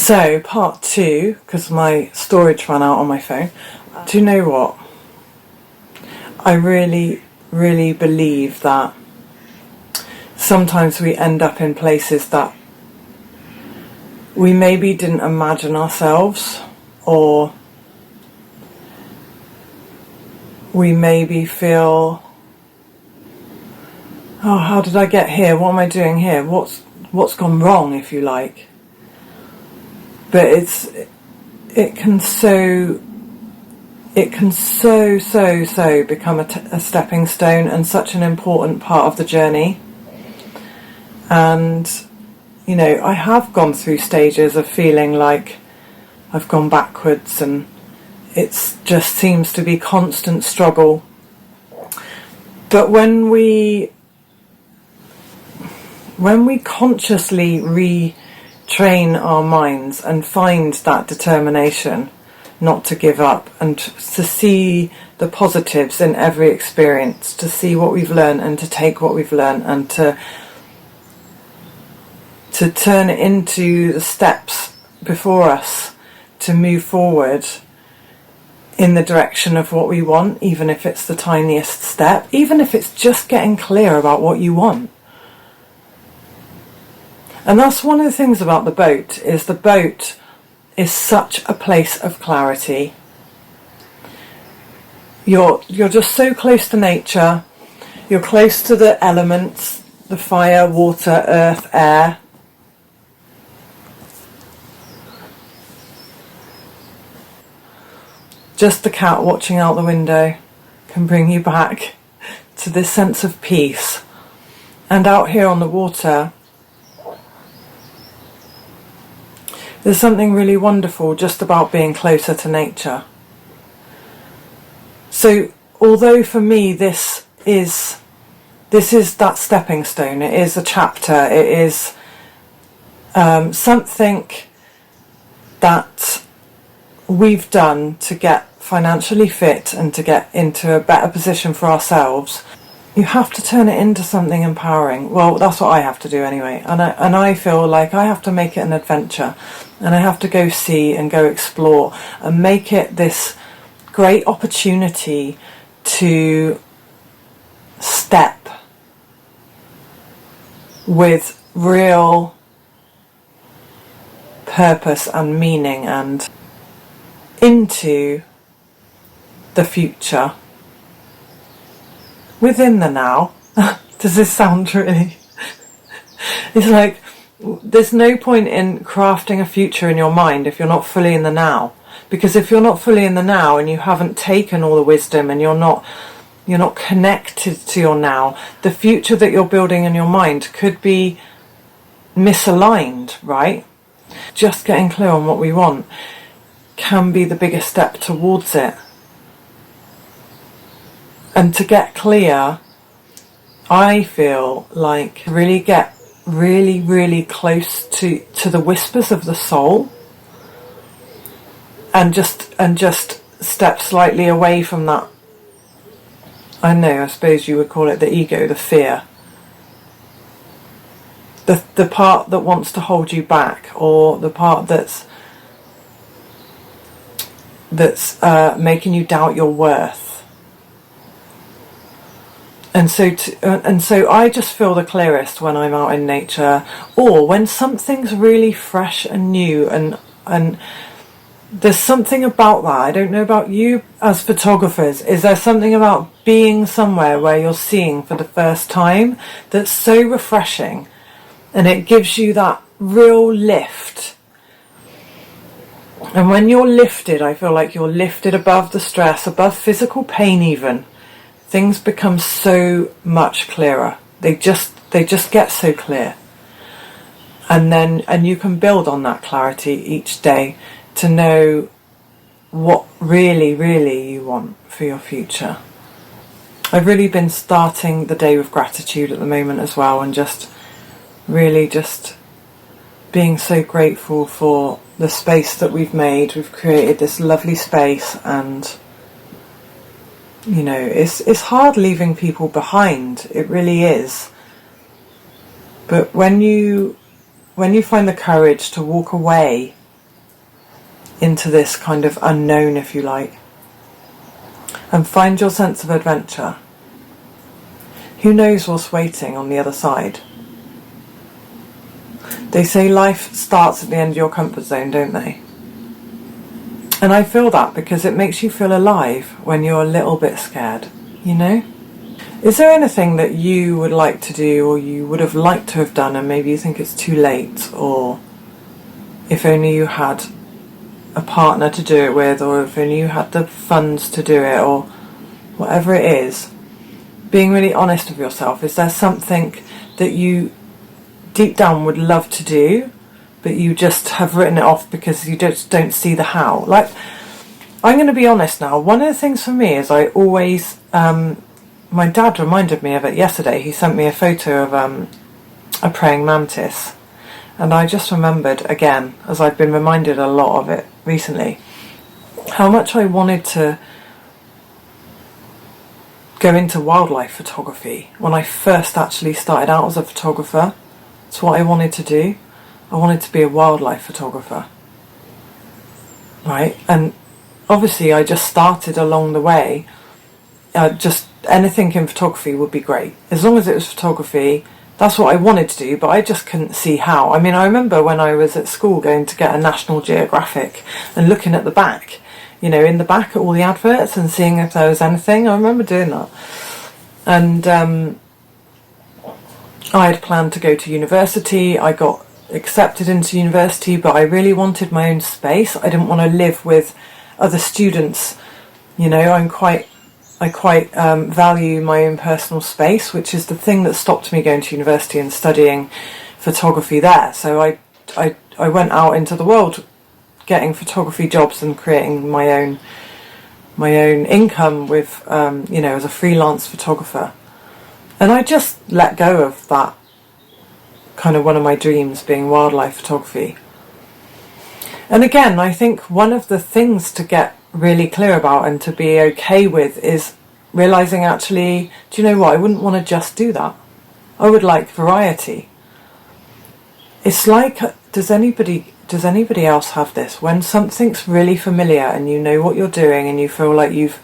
So, part two, because my storage ran out on my phone. Do you know what? I really, really believe that sometimes we end up in places that we maybe didn't imagine ourselves, or we maybe feel, oh, how did I get here? What am I doing here? What's gone wrong, if you like? But it can so become a stepping stone and such an important part of the journey. And you know, I have gone through stages of feeling like I've gone backwards, and it just seems to be constant struggle. But when we consciously retrain our minds and find that determination not to give up, and to see the positives in every experience, to see what we've learned and to take what we've learned, and to turn it into the steps before us to move forward in the direction of what we want, even if it's the tiniest step, even if it's just getting clear about what you want. And that's one of the things about the boat is such a place of clarity. You're just so close to nature, you're close to the elements, the fire, water, earth, air. Just the cat watching out the window can bring you back to this sense of peace. And out here on the water, there's something really wonderful just about being closer to nature. So, although for me this is that stepping stone, it is a chapter, it is something that we've done to get financially fit and to get into a better position for ourselves, you have to turn it into something empowering. Well, that's what I have to do anyway. And I feel like I have to make it an adventure, and I have to go see and go explore and make it this great opportunity to step with real purpose and meaning and into the future within the now. Does this sound really it's like there's no point in crafting a future in your mind if you're not fully in the now, because if you're not fully in the now and you haven't taken all the wisdom and you're not connected to your now, the future that you're building in your mind could be misaligned, right? Just getting clear on what we want can be the biggest step towards it. And to get clear, I feel like really get really close to the whispers of the soul, and just step slightly away from that. I suppose you would call it the ego, the fear, the part that wants to hold you back, or the part that's making you doubt your worth. And so I just feel the clearest when I'm out in nature, or when something's really fresh and new, and there's something about that. I don't know about you as photographers. Is there something about being somewhere where you're seeing for the first time that's so refreshing, and it gives you that real lift? And when you're lifted, I feel like you're lifted above the stress, above physical pain even. Things become so much clearer. They just get so clear. And you can build on that clarity each day to know what really you want for your future. I've really been starting the day with gratitude at the moment as well, and just being so grateful for the space that we've made. We've created this lovely space, and you know, it's hard leaving people behind. It really is. But when you find the courage to walk away into this kind of unknown, if you like, and find your sense of adventure. Who knows what's waiting on the other side? They say life starts at the end of your comfort zone, don't they? And I feel that because it makes you feel alive when you're a little bit scared, you know? Is there anything that you would like to do, or you would have liked to have done, and maybe you think it's too late, or if only you had a partner to do it with, or if only you had the funds to do it, or whatever it is? Being really honest with yourself. Is there something that you deep down would love to do, but you just have written it off because you just don't see the how? Like, I'm going to be honest now. One of the things for me is I always, my dad reminded me of it yesterday. He sent me a photo of a praying mantis, and I just remembered again, as I've been reminded a lot of it recently, how much I wanted to go into wildlife photography. When I first actually started out as a photographer, it's what I wanted to do. I wanted to be a wildlife photographer, right? And obviously I just started along the way. Just anything in photography would be great. As long as it was photography, that's what I wanted to do, but I just couldn't see how. I mean, I remember when I was at school going to get a National Geographic and looking at the back, you know, in the back at all the adverts and seeing if there was anything. I remember doing that. And I had planned to go to university. I got accepted into university, but I really wanted my own space. I didn't want to live with other students. You know, I quite value my own personal space, which is the thing that stopped me going to university and studying photography there. So I went out into the world getting photography jobs and creating my own income with you know, as a freelance photographer. And I just let go of that kind of one of my dreams, being wildlife photography. And again, I think one of the things to get really clear about and to be okay with is realizing, actually, do you know what, I wouldn't want to just do that. I would like variety. It's like, does anybody else have this? When something's really familiar and you know what you're doing and you feel like you've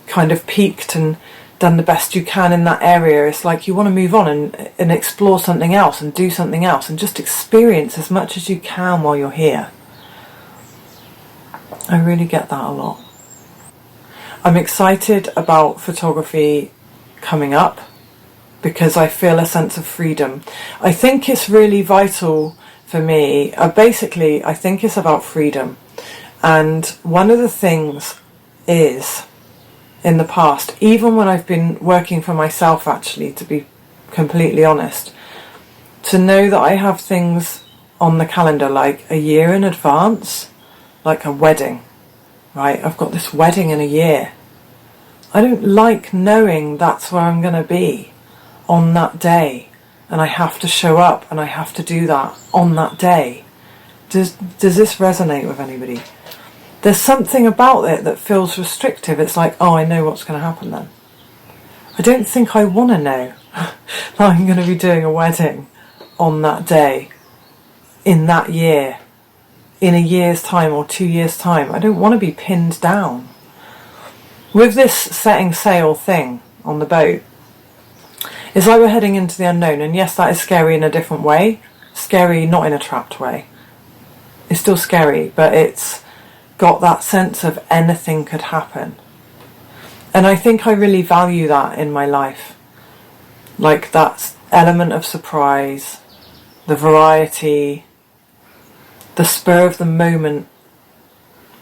kind of peaked and done the best you can in that area, it's like you want to move on and explore something else and do something else and just experience as much as you can while you're here. I really get that a lot. I'm excited about photography coming up because I feel a sense of freedom. I think it's really vital for me. Basically, I think it's about freedom. And one of the things is, in the past, even when I've been working for myself, actually, to be completely honest, to know that I have things on the calendar like a year in advance, like a wedding, right? I've got this wedding in a year. I don't like knowing that's where I'm going to be on that day, and I have to show up and I have to do that on that day. Does this resonate with anybody? There's something about it that feels restrictive. It's like, oh, I know what's going to happen then. I don't think I want to know that I'm going to be doing a wedding on that day, in that year, in a year's time or 2 years' time. I don't want to be pinned down. With this setting sail thing on the boat, it's like we're heading into the unknown. And yes, that is scary in a different way. Scary, not in a trapped way. It's still scary, but it's got that sense of anything could happen. And I think I really value that in my life. Like that element of surprise, the variety, the spur of the moment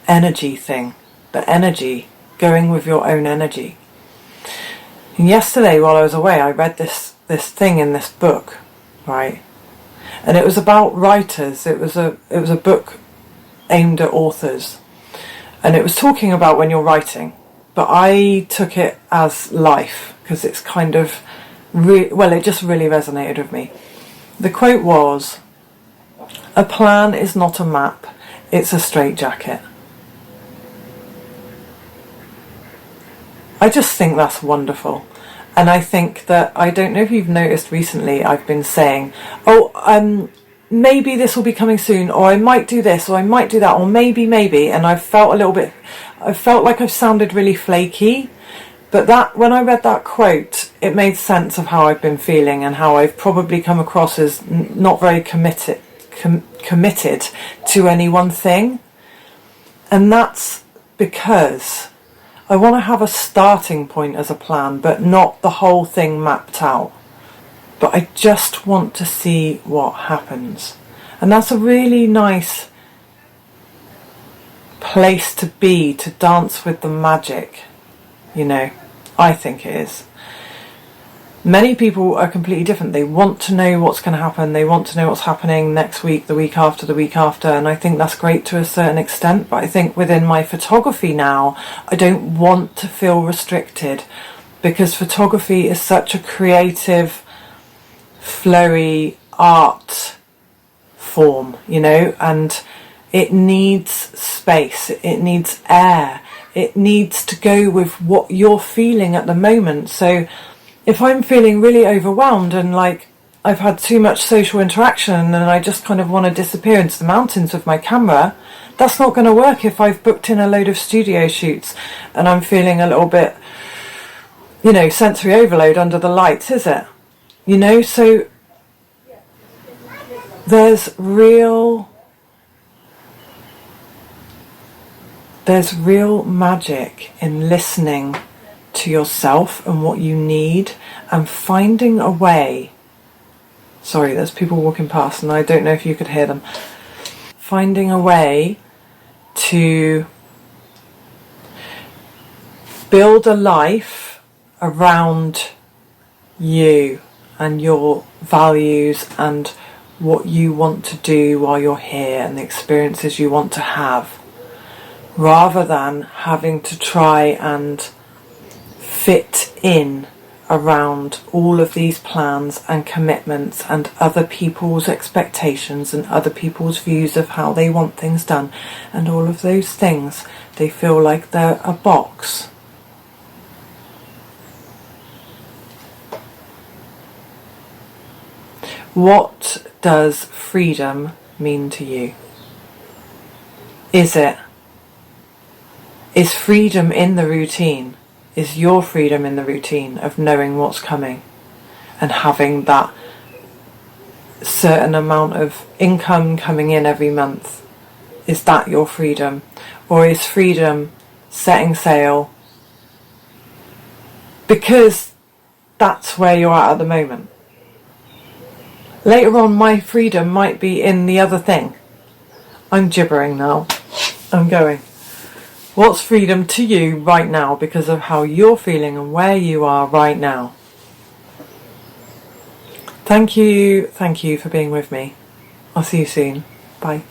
energy thing. The energy, going with your own energy. And yesterday while I was away, I read this thing in this book, right? And it was about writers. It was a book aimed at authors. And it was talking about when you're writing. But I took it as life, because it's kind of, it just really resonated with me. The quote was, "A plan is not a map, it's a straitjacket." I just think that's wonderful. And I think that, I don't know if you've noticed recently, I've been saying, maybe this will be coming soon, or I might do this, or I might do that, or maybe, and I felt like I've sounded really flaky. But that, when I read that quote, it made sense of how I've been feeling and how I've probably come across as not very committed to any one thing. And that's because I want to have a starting point as a plan, but not the whole thing mapped out. But I just want to see what happens. And that's a really nice place to be, to dance with the magic, you know. I think it is. Many people are completely different. They want to know what's going to happen. They want to know what's happening next week, the week after, and I think that's great to a certain extent. But I think within my photography now, I don't want to feel restricted, because photography is such a creative, flowy art form, you know, and it needs space, it needs air, it needs to go with what you're feeling at the moment. So if I'm feeling really overwhelmed and like I've had too much social interaction and I just kind of want to disappear into the mountains with my camera, that's not going to work if I've booked in a load of studio shoots and I'm feeling a little bit, you know, sensory overload under the lights, is it? You know, so there's real magic in listening to yourself and what you need, and finding a way. Sorry, there's people walking past and I don't know if you could hear them. Finding a way to build a life around you and your values and what you want to do while you're here and the experiences you want to have, rather than having to try and fit in around all of these plans and commitments and other people's expectations and other people's views of how they want things done, and all of those things. They feel like they're a box. What does freedom mean to you? Is freedom in the routine? Is your freedom in the routine of knowing what's coming and having that certain amount of income coming in every month? Is that your freedom? Or is freedom setting sail because that's where you're at the moment? Later on, my freedom might be in the other thing. I'm gibbering now. I'm going. What's freedom to you right now because of how you're feeling and where you are right now? Thank you for being with me. I'll see you soon. Bye.